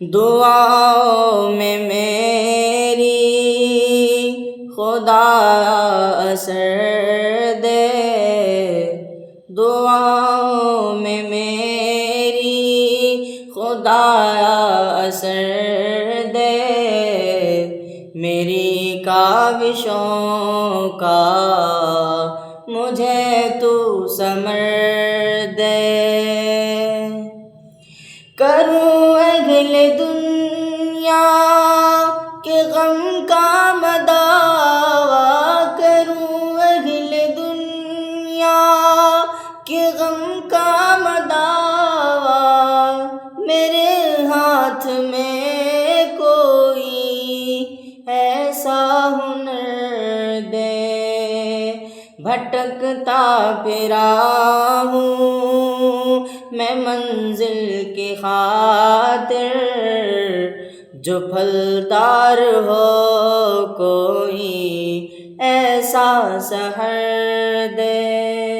دعاؤں میں میری خدا اثر دے، دعاؤں میں میری خدا اثر دے، میری کاوشوں کا مجھے تو ثمر دے۔ کروں اہل دنیا کے غم کا مداوا، کروں اہل دنیا کے غم کا مداوا، میرے ہاتھ میں کوئی ایسا ہنر دے، بھٹکتا پھرا ہوں میں منزل کی خاطر، جو پھلدار ہو کوئی ایسا سحر دے۔